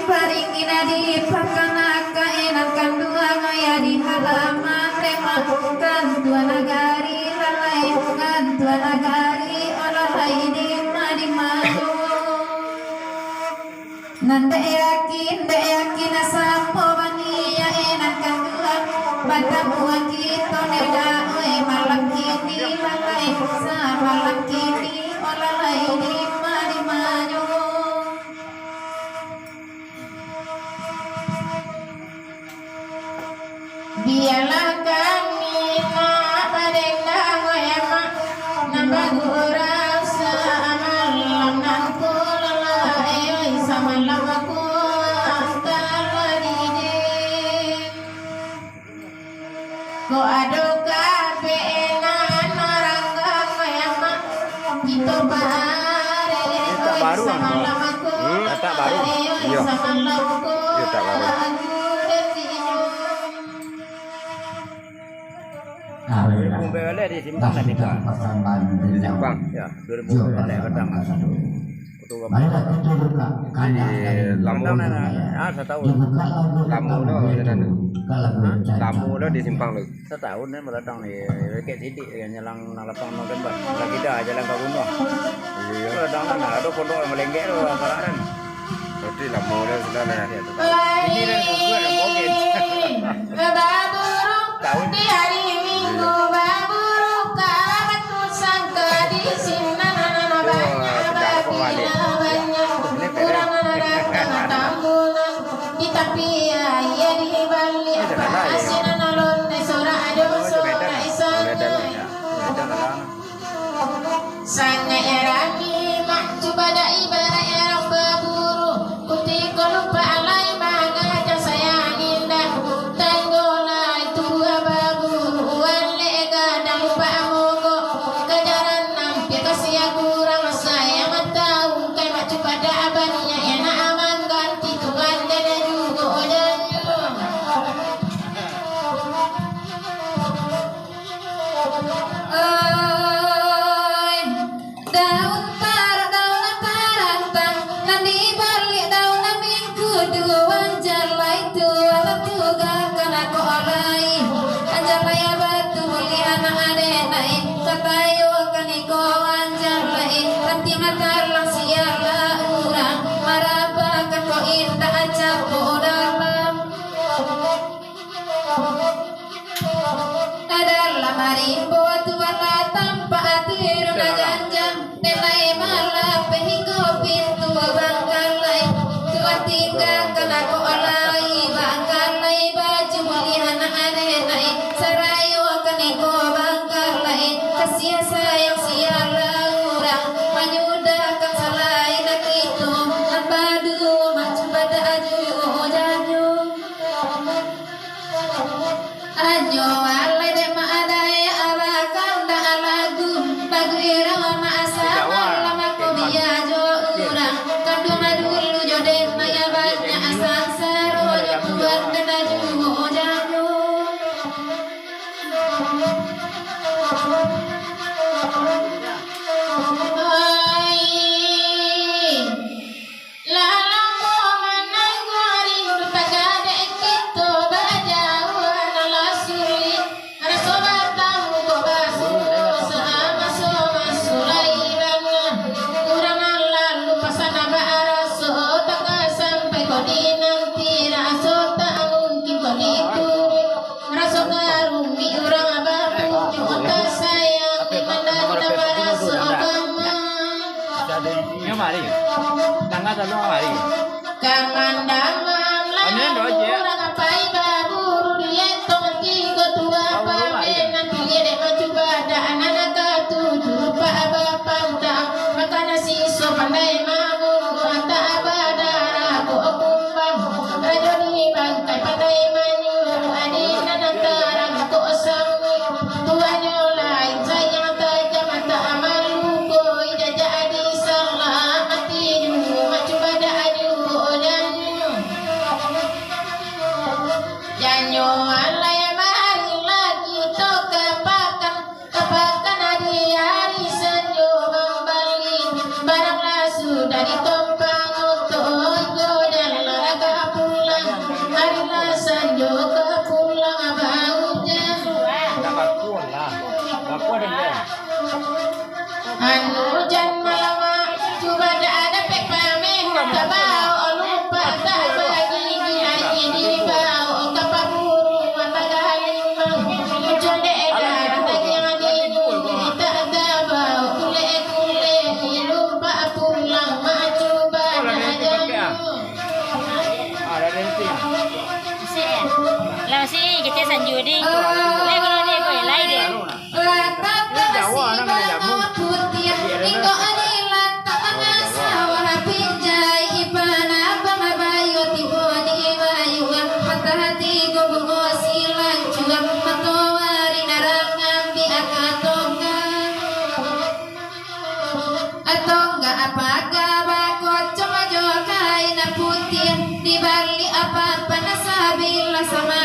paringin di pakanaka enakan dua ngaya di halaman remah kantua nagari lalai kantua nagari olalai di madu nanda yakin asampo bania enakan dua batamu akito neda oi malam kini lalai sa malam kini olalai di madu biarlah kami padenda goyama nambagura samalam nanku lalai samalam aku taladide ko aduka peenan orang goyama gitu bare samalam aku tak baru iya samalam aku tak baru Kumpulnya di simpang tadi Pak. Di simpang ya 2000 petang. Di Lamu saya tahu. Lamu Lamu di simpang lu. Setahun nih melatang nih kayak sidik nyelang lapang November. Lagi dah jalan ke gunung. Iya. Melatang ada pondok melenggek tu kan. Berarti Lamu dah sudah nih. Ini dah bukan mungkin. Tahun di hari Minggu baburu kabatu sangka di sini banyak kurang ada tamunan di tapi ya di balik asinan alon sora ada sora isana sanga erami mak coba da ibarat erang baburu putih lupa alai bangga sayang indah tanggola itu baburu wale gadang lupa mogo kejaran nampir kasih kurang saya tahu kai mak coba da abaninya enak aman ganti tuan dan juga ojannya daun tarantang nanti balik daun minggu dua jalai tua tuga kana ko alai jalai batu li anak ade nai katayo kani ko jalai nanti matar lang siala urang marapa ka ko inda aja ko dalam adalah marimbo tuala tanpa atiru naganjang nenai malah pehinggo pintu bangkalai tua tinggal kana ko alai bangkalai baju mulihan ane sarayo kani ko bangkalai kasih sayang siala urang menyudahkan salai nak itu abadu macam pada aju ojanyo ajo alai de ma adai abakan da lagu irama ma asama lama ko biajo urang kaduna dulu joden maya banyak asal saro buat kena jugo ojanyo mari. Tangga tolong mari. Kamandamam lalu kurang pai baburu dia tongki ketua pamenan pilih maju pada anak tujuh pak bapak udah makan nasi so pandai mau tak abadara ko kumbang ayo di pantai pandai manyu adi nanang tarang ko sangi tuanya lain sayang tajam mata amalu ko ijajah adi salah mati maju pada adu ojanyu penting. Sen. Lah sini kita sanjudi. Lego lo dia kau lai dia. Jawa nang putih iko anila tanah sawah pinjai ipana pamabayo tiboni bayu patah hati gogo silang juga matowari narangam di akatonga atongga apaga bako cuma jo kain putih di bali apa panasabila sama